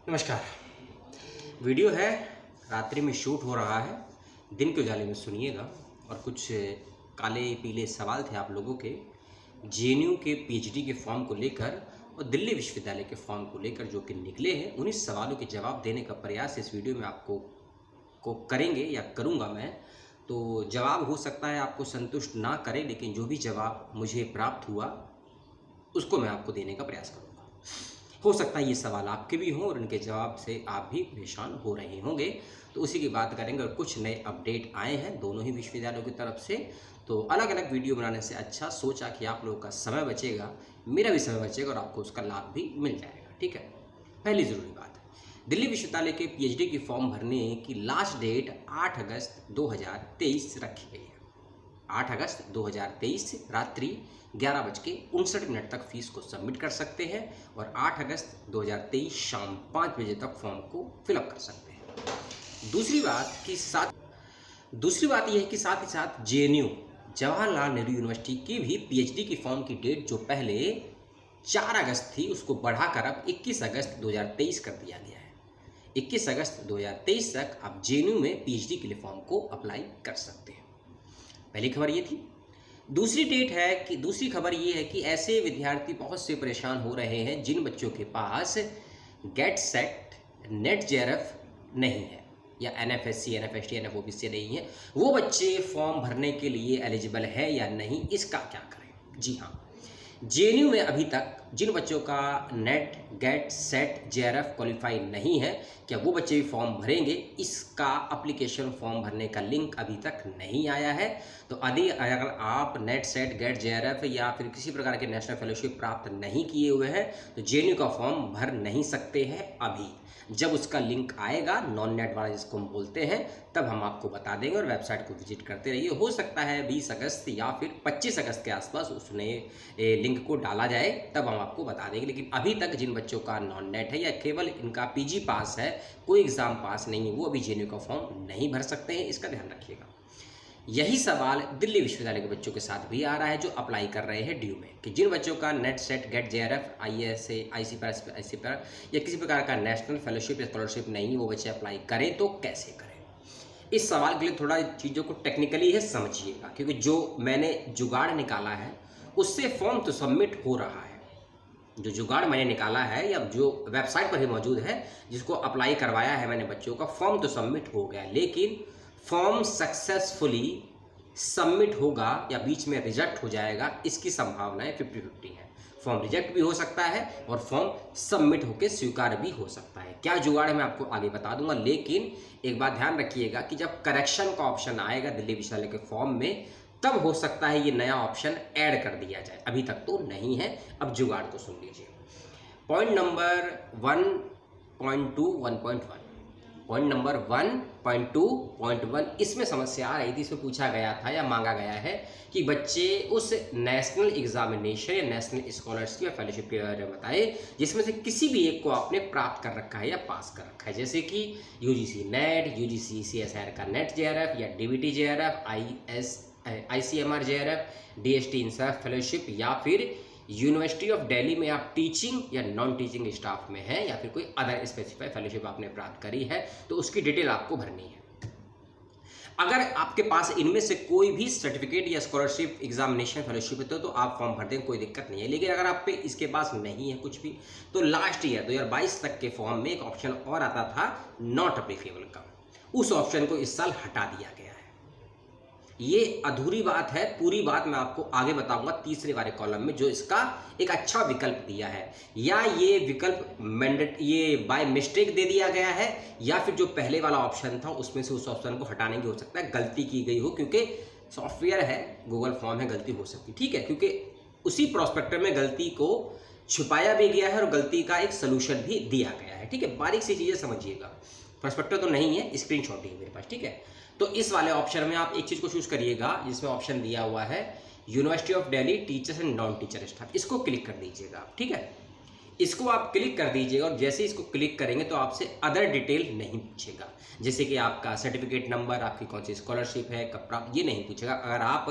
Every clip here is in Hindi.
नमस्कार। वीडियो है, रात्रि में शूट हो रहा है, दिन के उजाले में सुनिएगा। और कुछ काले पीले सवाल थे आप लोगों के जेएनयू के पीएचडी के फॉर्म को लेकर और दिल्ली विश्वविद्यालय के फॉर्म को लेकर जो कि निकले हैं। उन्हीं सवालों के जवाब देने का प्रयास इस वीडियो में आपको करेंगे या करूंगा मैं। तो जवाब हो सकता है आपको संतुष्ट ना करे, लेकिन जो भी जवाब मुझे प्राप्त हुआ उसको मैं आपको देने का प्रयास करूँगा। हो सकता है ये सवाल आपके भी हों और इनके जवाब से आप भी परेशान हो रहे होंगे, तो उसी की बात करेंगे। और कुछ नए अपडेट आए हैं दोनों ही विश्वविद्यालयों की तरफ से, तो अलग अलग वीडियो बनाने से अच्छा सोचा कि आप लोगों का समय बचेगा, मेरा भी समय बचेगा और आपको उसका लाभ भी मिल जाएगा। ठीक है, पहली ज़रूरी बात है, दिल्ली विश्वविद्यालय के पीएचडी की फॉर्म भरने की लास्ट डेट 8 अगस्त 2023 रखी गई है। 8 अगस्त 2023 रात्रि 11:59 तक फीस को सबमिट कर सकते हैं और 8 अगस्त 2023 शाम 5 बजे तक फॉर्म को फिलअप कर सकते हैं। दूसरी बात यह है कि साथ ही साथ जेएनयू जवाहरलाल नेहरू यूनिवर्सिटी की भी पीएचडी की फॉर्म की डेट जो पहले 4 अगस्त थी उसको बढ़ाकर अब 21 अगस्त 2023 कर दिया गया है। 21 अगस्त 2023 तक आप जेएनयू में पीएचडी के लिए फॉर्म को अप्लाई कर सकते हैं। पहली खबर ये थी। दूसरी खबर ये है कि ऐसे विद्यार्थी बहुत से परेशान हो रहे हैं जिन बच्चों के पास गेट सेट नेट जेआरएफ नहीं है या एनएफएससी एनएफएसटी एनएफओबीसी नहीं है, वो बच्चे फॉर्म भरने के लिए एलिजिबल है या नहीं, इसका क्या करें। जी हाँ, जेएनयू में अभी तक जिन बच्चों का net get set JRF qualify नहीं है, क्या वो बच्चे भी फॉर्म भरेंगे? इसका एप्लीकेशन फॉर्म भरने का लिंक अभी तक नहीं आया है। तो अगर आप नेट सेट गेट जेआरएफ या फिर किसी प्रकार के नेशनल फेलोशिप प्राप्त नहीं किए हुए हैं तो जेएनयू का फॉर्म भर नहीं सकते हैं। अभी जब उसका लिंक आएगा, नॉन नेट वाला जिसको हम बोलते हैं, तब हम आपको बता देंगे और वेबसाइट को विजिट करते रहिए। हो सकता है 20 अगस्त या फिर 25 अगस्त के आसपास उसने लिंक को डाला जाए, तब हम आपको बता देंगे। लेकिन अभी तक जिन बच्चों का नॉन नेट है या केवल इनका पीजी पास है, कोई एग्ज़ाम पास नहीं है, वो अभी जेएनयू का फॉर्म नहीं भर सकते हैं, इसका ध्यान रखिएगा। यही सवाल दिल्ली विश्वविद्यालय के बच्चों के साथ भी आ रहा है जो अप्लाई कर रहे हैं ड्यू में, कि जिन बच्चों का NET SET GATE JRF ISA IC पर या किसी प्रकार का नेशनल फेलोशिप या स्कॉलरशिप नहीं है, वो बच्चे अप्लाई करें तो कैसे करें। इस सवाल के लिए थोड़ा चीज़ों को टेक्निकली है समझिएगा, क्योंकि जो मैंने जुगाड़ निकाला है उससे फॉर्म तो सबमिट हो रहा है। जो जुगाड़ मैंने निकाला है या जो वेबसाइट पर ही मौजूद है, जिसको अप्लाई करवाया है मैंने बच्चों का, फॉर्म तो सबमिट हो गया, लेकिन फॉर्म सक्सेसफुली सबमिट होगा या बीच में रिजेक्ट हो जाएगा, इसकी संभावनाएं 50-50 है। फॉर्म रिजेक्ट भी हो सकता है और फॉर्म सबमिट होकर स्वीकार भी हो सकता है। क्या जुगाड़ है मैं आपको आगे बता दूंगा, लेकिन एक बात ध्यान रखिएगा कि जब करेक्शन का ऑप्शन आएगा दिल्ली विश्वविद्यालय के फॉर्म में, तब हो सकता है ये नया ऑप्शन ऐड कर दिया जाए, अभी तक तो नहीं है। अब जुगाड़ को सुन लीजिए। पॉइंट नंबर 1.2 पॉइंट नंबर 1.2.1 इसमें समस्या आ रही थी। इसमें पूछा गया था या मांगा गया है कि बच्चे उस नेशनल एग्जामिनेशन या नेशनल स्कॉलरशिप या फेलोशिप के बारे में बताए जिसमें से किसी भी एक को आपने प्राप्त कर रखा है या पास कर रखा है, जैसे कि यूजीसी नेट, यूजीसी सीएसआईआर का नेट जेआरएफ या DBT JRF, ICMR JRF, DST इंसाफ फेलोशिप, या फिर यूनिवर्सिटी ऑफ दिल्ली में आप टीचिंग या नॉन टीचिंग स्टाफ में हैं, या फिर कोई अदर स्पेसिफाइड फेलोशिप आपने प्राप्त करी है, तो उसकी डिटेल आपको भरनी है। अगर आपके पास इनमें से कोई भी सर्टिफिकेट या स्कॉलरशिप एग्जामिनेशन फेलोशिप है तो आप फॉर्म भर दें, कोई दिक्कत नहीं है। लेकिन अगर आप पे इसके पास नहीं है कुछ भी, तो लास्ट ईयर 2022 तक के फॉर्म में एक ऑप्शन और आता था नॉट अप्लीकेबल का, उस ऑप्शन को इस साल हटा दिया गया है। ये अधूरी बात है, पूरी बात मैं आपको आगे बताऊंगा तीसरे वाले कॉलम में, जो इसका एक अच्छा विकल्प दिया है। या ये विकल्प ये बाय मिस्टेक दे दिया गया है, या फिर जो पहले वाला ऑप्शन था उसमें से उस ऑप्शन को हटाने की हो सकता है गलती की गई हो, क्योंकि सॉफ्टवेयर है, गूगल फॉर्म है, गलती हो सकती है। ठीक है, क्योंकि उसी प्रोस्पेक्टर में गलती को छुपाया भी गया है और गलती का एक सोल्यूशन भी दिया गया है। ठीक है, बारीक सी चीज़ें समझिएगा। प्रोस्पेक्टर तो नहीं है, स्क्रीनशॉट है मेरे पास। ठीक है, तो इस वाले ऑप्शन में आप एक चीज़ को चूज करिएगा जिसमें ऑप्शन दिया हुआ है university of Delhi teachers and non teacher staff, इसको क्लिक कर दीजिएगा। ठीक है, इसको आप क्लिक कर दीजिएगा और जैसे इसको क्लिक करेंगे तो आपसे अदर डिटेल नहीं पूछेगा, जैसे कि आपका सर्टिफिकेट नंबर, आपकी कौन सी स्कॉलरशिप है, कब प्राप्त, ये नहीं पूछेगा। अगर आप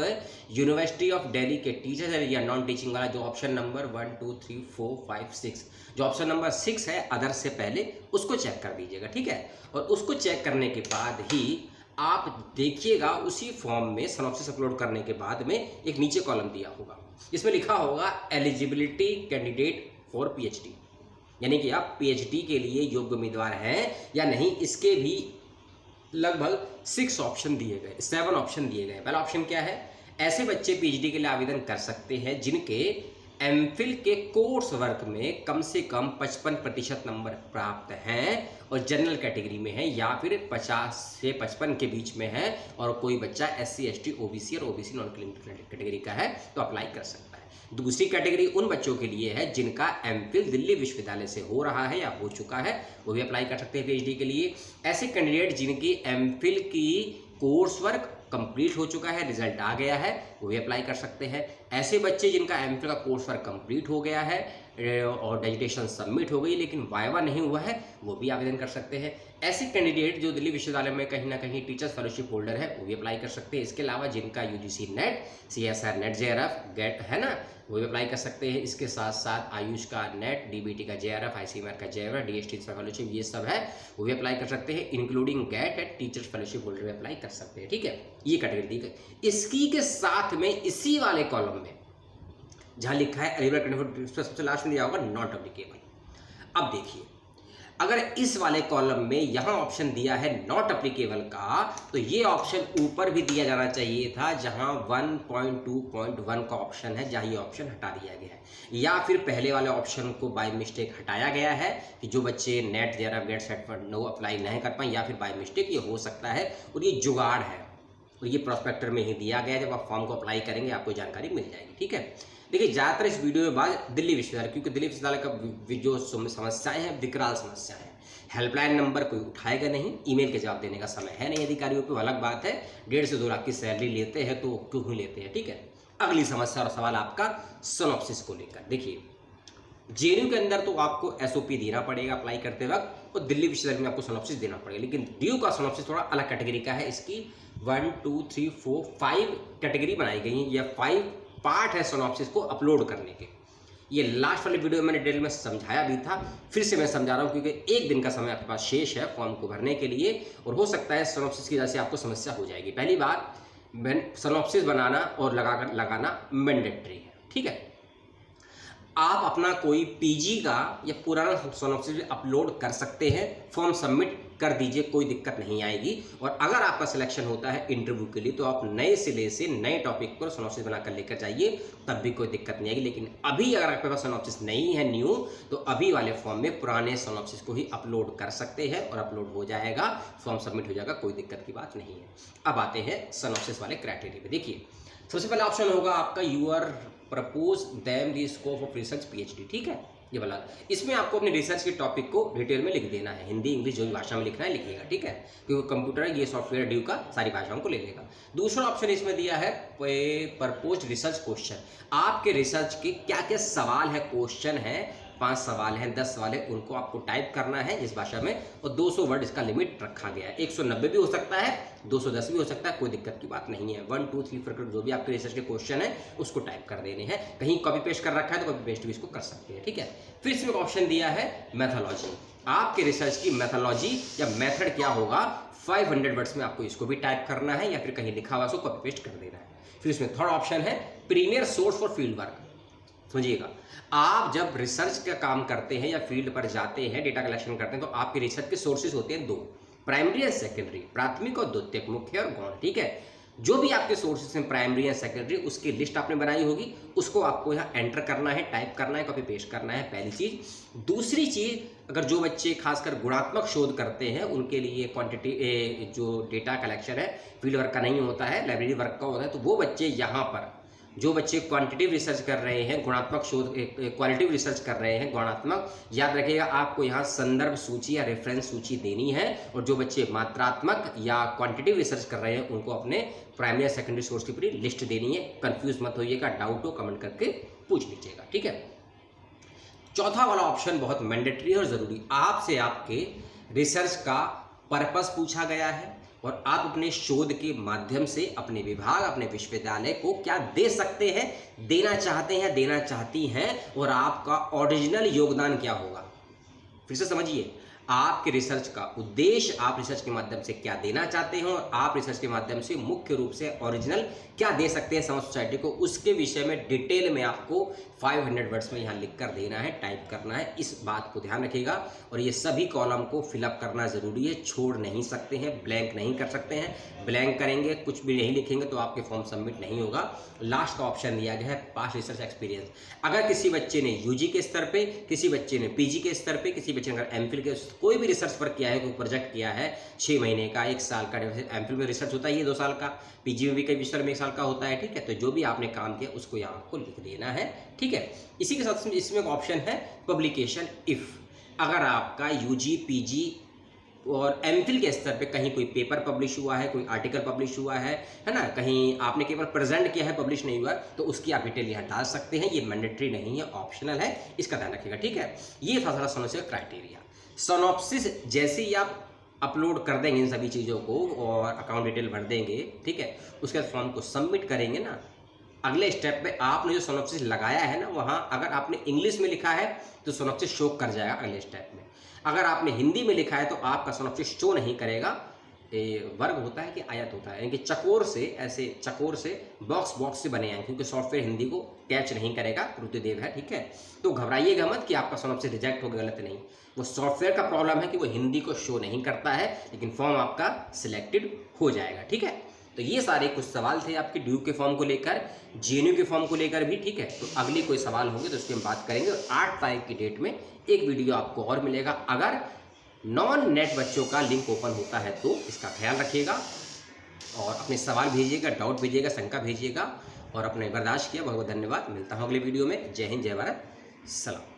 यूनिवर्सिटी ऑफ दिल्ली के टीचर है या नॉन टीचिंग वाला, जो ऑप्शन नंबर 1 2 3 4 5 6, जो ऑप्शन नंबर 6 है अदर से पहले, उसको चेक कर दीजिएगा, ठीक है। और उसको चेक करने के बाद ही आप देखिएगा उसी फॉर्म में सिनॉप्सिस अपलोड करने के बाद में एक नीचे कॉलम दिया होगा, इसमें लिखा होगा एलिजिबिलिटी कैंडिडेट फॉर पीएचडी, यानी कि आप पीएचडी के लिए योग्य उम्मीदवार हैं या नहीं। इसके भी लगभग 6 ऑप्शन दिए गए, 7 ऑप्शन दिए गए। पहला ऑप्शन क्या है, ऐसे बच्चे पीएचडी के लिए आवेदन कर सकते हैं जिनके एमफिल के कोर्स वर्क में कम से कम 55% नंबर प्राप्त हैं और जनरल कैटेगरी में है, या फिर 50 से 55 के बीच में है, और कोई बच्चा SC ST OBC और OBC नॉन क्लिनिकल कैटेगरी का है तो अप्लाई कर सकता है। दूसरी कैटेगरी उन बच्चों के लिए है जिनका एमफिल दिल्ली विश्वविद्यालय से हो रहा है या हो चुका है, वो भी अप्लाई कर सकते हैं पीएचडी के लिए। ऐसे कैंडिडेट जिनकी एमफिल की कोर्स वर्क कंप्लीट हो चुका है, रिजल्ट आ गया है, वो भी अप्लाई कर सकते हैं। ऐसे बच्चे जिनका एमफिल का कोर्स वर्क कंप्लीट हो गया है और डिजिटेशन सबमिट हो गई लेकिन वाइवा नहीं हुआ है, वो भी आवेदन कर सकते हैं। ऐसे कैंडिडेट जो दिल्ली विश्वविद्यालय में कहीं ना कहीं टीचर्स फेलोशिप होल्डर है, वो भी अप्लाई कर सकते हैं। इसके अलावा जिनका UGC NET, CSR NET, JRF GATE है ना, वो भी अप्लाई कर सकते हैं। इसके साथ साथ आयुष का नेट, DBT का JRF, ICMR का JRF, DST फेलोशिप, ये सब है, वो भी अप्लाई कर सकते हैं। इंक्लूडिंग गेट है, टीचर्स फेलोशिप होल्डर भी अप्लाई कर सकते हैं, ठीक है। ये कैटेगरी दी गई। इसकी के साथ में इसी वाले कॉलम में जहां लिखा है एलिजिबल, सबसे लास्ट में दिया होगा नॉट एप्लीकेबल। अब देखिए, अगर इस वाले कॉलम में यहाँ ऑप्शन दिया है नॉट एप्लीकेबल का, तो ये ऑप्शन ऊपर भी दिया जाना चाहिए था जहाँ 1.2.1 का ऑप्शन है, जहाँ ये ऑप्शन हटा दिया गया है, या फिर पहले वाले ऑप्शन को बाय मिस्टेक हटाया गया है कि जो बच्चे नेट, JRF, गेट, सेट पर नो अप्लाई नहीं कर पाए, या फिर बाय मिस्टेक ये हो सकता है। और ये जुगाड़ है और ये प्रोस्पेक्टर में ही दिया गया है, जब आप फॉर्म को अप्लाई करेंगे आपको जानकारी मिल जाएगी, ठीक है। देखिए, ज़्यादातर इस वीडियो में बात दिल्ली विश्वविद्यालय, क्योंकि दिल्ली विश्वविद्यालय का जो समस्याएं हैं विकराल समस्या है। हेल्पलाइन नंबर कोई उठाएगा नहीं, ईमेल के जवाब देने का समय है नहीं अधिकारियों को, अलग बात है 1.5 से 2 लाख की सैलरी लेते हैं तो क्यों ही लेते हैं, ठीक है। अगली समस्या और सवाल आपका सिनॉप्सिस को लेकर। देखिए, JNU के अंदर तो आपको SOP देना पड़ेगा अप्लाई करते वक्त, और दिल्ली विश्वविद्यालय में आपको सिनॉप्सिस देना पड़ेगा, लेकिन DU का सिनॉप्सिस थोड़ा अलग कैटेगरी का है। इसकी 1 2 3 4 5 कैटेगरी बनाई गई है, या 5 पार्ट है सिनॉप्सिस को अपलोड करने के। ये लास्ट वाले वीडियो में मैंने डिटेल में समझाया भी था, फिर से मैं समझा रहा हूँ क्योंकि 1 दिन का समय आपके पास शेष है फॉर्म को भरने के लिए, और हो सकता है सिनॉप्सिस की वजह से आपको समस्या हो जाएगी। पहली बात, सिनॉप्सिस बनाना और लगाना मैंडेटरी है, ठीक है। आप अपना कोई PG का या पुराना सिनॉप्सिस अपलोड कर सकते हैं, फॉर्म सबमिट कर दीजिए, कोई दिक्कत नहीं आएगी। और अगर आपका सिलेक्शन होता है इंटरव्यू के लिए तो आप नए सिले से नए टॉपिक पर सिनॉप्सिस बनाकर लेकर जाइए, तब भी कोई दिक्कत नहीं आएगी। लेकिन अभी अगर आपके पास सिनॉप्सिस नहीं है न्यू, तो अभी वाले फॉर्म में पुराने सिनॉप्सिस को ही अपलोड कर सकते हैं और अपलोड हो जाएगा, फॉर्म सबमिट हो जाएगा, कोई दिक्कत की बात नहीं है। अब आते हैं सिनॉप्सिस वाले क्राइटेरिया पे। देखिए, सबसे पहला ऑप्शन होगा आपका your propose them the scope of research PhD, ठीक है। ये वाला, इसमें आपको अपने रिसर्च के टॉपिक को डिटेल में लिख देना है, हिंदी इंग्लिश जो भी भाषा में लिखना है लिखिएगा, ठीक है, क्योंकि कंप्यूटर ये सॉफ्टवेयर DU का सारी भाषाओं को ले लेगा। दूसरा ऑप्शन इसमें दिया है प्रपोज रिसर्च क्वेश्चन, आपके रिसर्च के क्या क्या सवाल है, क्वेश्चन है, 5 सवाल हैं, 10 सवाल है, उनको आपको टाइप करना है इस भाषा में, और 200 वर्ड इसका लिमिट रखा गया है। 190 भी हो सकता है, 210 भी हो सकता है, कोई दिक्कत की बात नहीं है। 1 2 3 4 जो भी आपके रिसर्च के क्वेश्चन है उसको टाइप कर देने हैं। कहीं कॉपी पेस्ट कर रखा है तो कॉपी पेस्ट भी इसको कर सकते हैं, ठीक है। फिर इसमें ऑप्शन दिया है मैथोलॉजी, आपके रिसर्च की मैथोलॉजी या मेथड क्या होगा, 500 वर्ड्स में आपको इसको भी टाइप करना है, या फिर कहीं लिखा हुआ उसको कॉपी पेस्ट कर देना है। फिर इसमें थर्ड ऑप्शन है premier source for field work. समझिएगा, आप जब रिसर्च का काम करते हैं या फील्ड पर जाते हैं, डेटा कलेक्शन करते हैं, तो आपके रिसर्च के सोर्सेज होते हैं 2, प्राइमरी एंड सेकेंडरी, प्राथमिक और द्वितीयक, मुख्य और गौण, ठीक है। जो भी आपके सोर्सेज हैं प्राइमरी या सेकेंडरी, उसकी लिस्ट आपने बनाई होगी, उसको आपको यहाँ एंटर करना है, टाइप करना है, कॉपी पेस्ट करना है, पहली चीज़। दूसरी चीज़, अगर जो बच्चे खासकर गुणात्मक शोध करते हैं उनके लिए क्वांटिटी जो डेटा कलेक्शन है फील्ड वर्क का नहीं होता है, लाइब्रेरी वर्क का होता है, तो वो बच्चे यहाँ पर, जो बच्चे क्वांटिटिव रिसर्च कर रहे हैं, गुणात्मक शोध, क्वालिटिव रिसर्च कर रहे हैं, गुणात्मक, याद रखिएगा आपको यहाँ संदर्भ सूची या रेफरेंस सूची देनी है। और जो बच्चे मात्रात्मक या क्वांटिटिव रिसर्च कर रहे हैं उनको अपने प्राइमरी या सेकेंडरी सोर्स की पूरी लिस्ट देनी है। कंफ्यूज मत होइएगा, डाउट हो कमेंट करके पूछ लीजिएगा, ठीक है। चौथा वाला ऑप्शन बहुत मैंडेटरी और ज़रूरी, आपसे आपके रिसर्च का पर्पस पूछा गया है और आप अपने शोध के माध्यम से अपने विभाग, अपने विश्वविद्यालय को क्या दे सकते हैं, देना चाहते हैं, देना चाहती हैं, और आपका ओरिजिनल योगदान क्या होगा। फिर से समझिए, आपके रिसर्च का उद्देश्य, आप रिसर्च के माध्यम से क्या देना चाहते हो और आप रिसर्च के माध्यम से मुख्य रूप से ओरिजिनल क्या दे सकते हैं समाज सोसाइटी को, उसके विषय में डिटेल में आपको 500 वर्ड्स में यहाँ लिख कर देना है, टाइप करना है। इस बात को ध्यान रखिएगा और ये सभी कॉलम को फिलअप करना ज़रूरी है, छोड़ नहीं सकते हैं, ब्लैंक नहीं कर सकते हैं। ब्लैंक करेंगे, कुछ भी नहीं लिखेंगे तो आपके फॉर्म सबमिट नहीं होगा। लास्ट का ऑप्शन दिया गया है पास्ट रिसर्च एक्सपीरियंस। अगर किसी बच्चे ने यूजी के स्तर पे, किसी बच्चे ने पीजी के स्तर पे, किसी बच्चे ने अगर एमफिल के कोई भी रिसर्च वर्क किया है, कोई प्रोजेक्ट किया है 6 महीने का, 1 साल का, एमफिल में रिसर्च होता है ये 2 साल का, पीजी में भी कई विषय में 1 साल का होता है, ठीक है। तो जो भी आपने काम किया उसको यहाँ आपको लिख देना है, ठीक है। इसी के साथ इसमें एक ऑप्शन है पब्लिकेशन इफ़। अगर आपका यूजी, पीजी और एमफिल के स्तर पे कहीं कोई पेपर पब्लिश हुआ है, कोई आर्टिकल पब्लिश हुआ है ना, कहीं आपने केवल प्रेजेंट किया है, पब्लिश नहीं हुआ, तो उसकी आप डिटेल यहाँ डाल सकते हैं। ये मैंडेटरी नहीं है, ऑप्शनल है, इसका ध्यान रखिएगा, ठीक है। ये था सारा समस्या क्राइटेरिया। सिनॉप्सिस जैसे ही आप अपलोड कर देंगे इन सभी चीज़ों को और अकाउंट डिटेल भर देंगे, ठीक है, उसके बाद फॉर्म को सबमिट करेंगे ना, अगले स्टेप पे आपने जो सिनॉप्सिस लगाया है ना, वहाँ अगर आपने इंग्लिश में लिखा है तो सिनॉप्सिस शो कर जाएगा अगले स्टेप में। अगर आपने हिंदी में लिखा है तो आपका सिनॉप्सिस शो नहीं करेगा। वर्ग होता है कि आयत होता है, यानी कि चकोर से, ऐसे चकोर से बॉक्स से बने हैं, क्योंकि सॉफ्टवेयर हिंदी को कैच नहीं करेगा, रुद्रदेव है, ठीक है। तो घबराइएगा मत कि आपका सिनॉप्सिस रिजेक्ट हो गया, गलत नहीं, वो सॉफ्टवेयर का प्रॉब्लम है कि वो हिंदी को शो नहीं करता है, लेकिन फॉर्म आपका सिलेक्टेड हो जाएगा, ठीक है। तो ये सारे कुछ सवाल थे आपके ड्यूक के फॉर्म को लेकर, जेएनयू के फॉर्म को लेकर भी, ठीक है। तो अगली कोई सवाल होंगे तो उसकी हम बात करेंगे। और 8 तारीख की डेट में एक वीडियो आपको और मिलेगा। अगर नॉन नेट बच्चों का लिंक ओपन होता है तो इसका ख्याल रखिएगा और अपने सवाल भेजिएगा, डाउट भेजिएगा, शंका भेजिएगा और अपने बर्दाश्त किया। बहुत बहुत धन्यवाद। मिलता हूँ अगले वीडियो में। जय हिंद, जय भारत, सलाम।